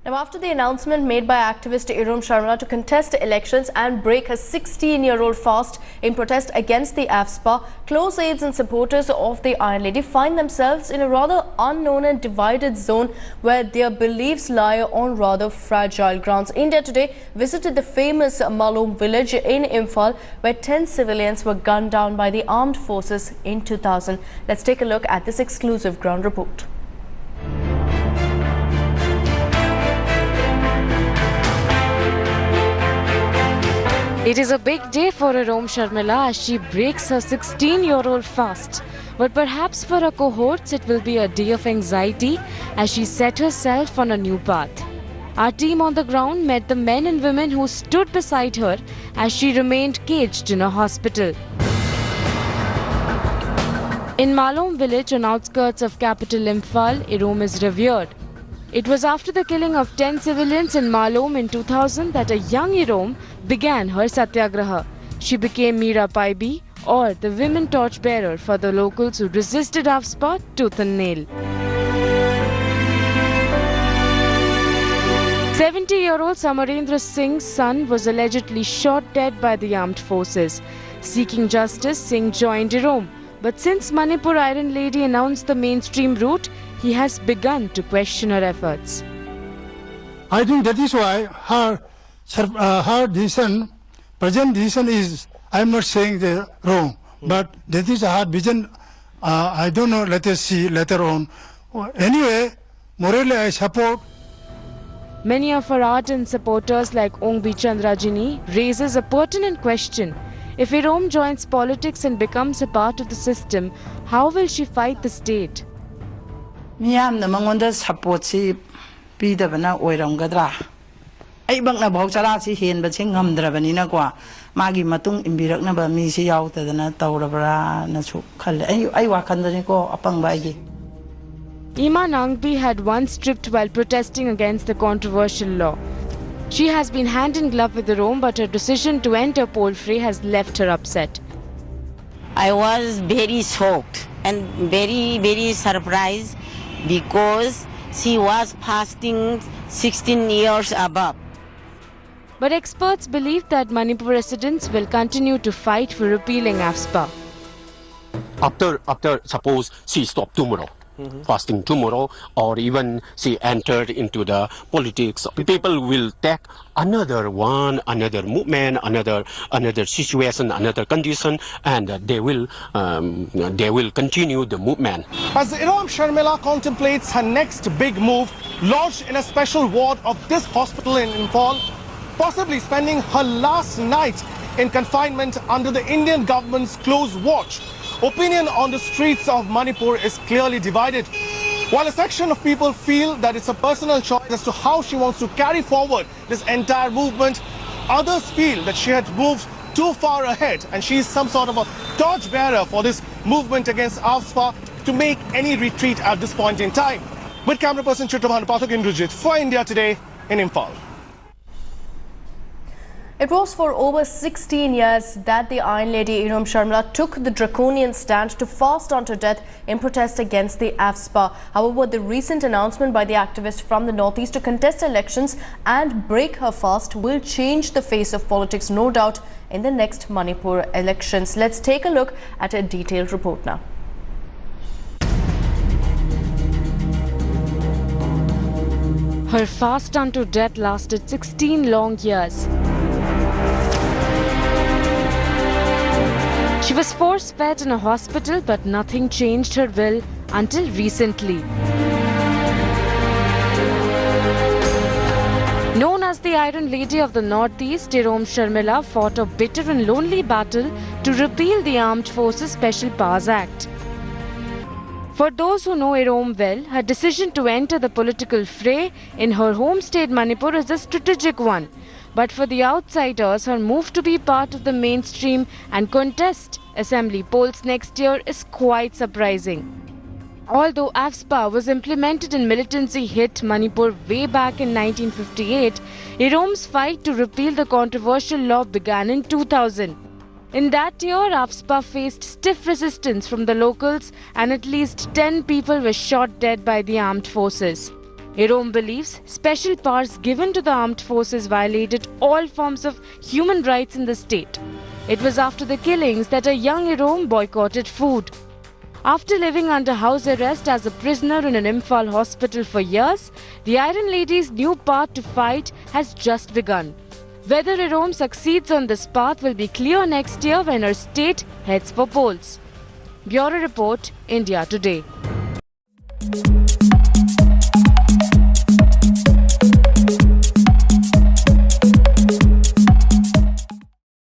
Now, after the announcement made by activist Irom Sharmila to contest elections and break her 16-year-old fast in protest against the AFSPA, close aides and supporters of the Iron Lady find themselves in a rather unknown and divided zone where their beliefs lie on rather fragile grounds. India Today visited the famous Malom village in Imphal, where 10 civilians were gunned down by the armed forces in 2000. Let's take a look at this exclusive ground report. It is a big day for Irom Sharmila as she breaks her 16-year-old fast. But perhaps for her cohorts it will be a day of anxiety as she set herself on a new path. Our team on the ground met the men and women who stood beside her as she remained caged in a hospital. In Malom village on outskirts of capital Imphal, Irom is revered. It was after the killing of 10 civilians in Malom in 2000 that a young Irom began her satyagraha. She became Meera Paibi, or the women torchbearer for the locals who resisted AFSPA tooth and nail. 70-year-old Samarendra Singh's son was allegedly shot dead by the armed forces. Seeking justice, Singh joined Irom. But since Manipur Iron Lady announced the mainstream route, he has begun to question her efforts. I think that is why her decision, present decision is, I am not saying the wrong, but that is her vision. I don't know, let us see later on. Anyway, morally I support. Many of her ardent supporters like Ongbi Chandrajini raises a pertinent question. If Irom joins politics and becomes a part of the system, how will she fight the state? Miyam na mangonda support si pidabana oiramgadra. Ay bang na bahog sara si hen ba sing hamdrabani na kwa magi matung imbirak na ba mi si yaw tadana tawrabra na su khal ay wakanda ko apang baigi. Ima Nangbi had once tripped while protesting against the controversial law. She has been hand in glove with Irom, but her decision to enter poll fray has left her upset. I was very shocked and very surprised because she was fasting 16 years above. But experts believe that Manipur residents will continue to fight for repealing AFSPA. After suppose she stopped tomorrow, fasting tomorrow, or even she entered into the politics, people will take another movement, another situation, another condition, and they will continue the movement. As Irom Sharmila contemplates her next big move, lodged in a special ward of this hospital in Imphal, possibly spending her last night in confinement under the Indian government's close watch, opinion on the streets of Manipur is clearly divided. While a section of people feel that it's a personal choice as to how she wants to carry forward this entire movement, others feel that she had moved too far ahead and she is some sort of a torchbearer for this movement against AFSPA to make any retreat at this point in time. With camera person Chitrabhan Pathak Indrajit for India Today in Imphal. It was for over 16 years that the Iron Lady Irom Sharmila took the draconian stand to fast unto death in protest against the AFSPA. However, the recent announcement by the activist from the northeast to contest elections and break her fast will change the face of politics, no doubt, in the next Manipur elections. Let's take a look at a detailed report now. Her fast unto death lasted 16 long years. She was force-fed in a hospital, but nothing changed her will until recently. Known as the Iron Lady of the Northeast, Irom Sharmila fought a bitter and lonely battle to repeal the Armed Forces Special Powers Act. For those who know Irom well, her decision to enter the political fray in her home state Manipur is a strategic one. But for the outsiders, her move to be part of the mainstream and contest assembly polls next year is quite surprising. Although AFSPA was implemented and militancy hit Manipur way back in 1958, Irom's fight to repeal the controversial law began in 2000. In that year, AFSPA faced stiff resistance from the locals and at least 10 people were shot dead by the armed forces. Irom believes special powers given to the armed forces violated all forms of human rights in the state. It was after the killings that a young Irom boycotted food. After living under house arrest as a prisoner in an Imphal hospital for years, the Iron Lady's new path to fight has just begun. Whether Irom succeeds on this path will be clear next year when her state heads for polls. Bureau Report, India Today.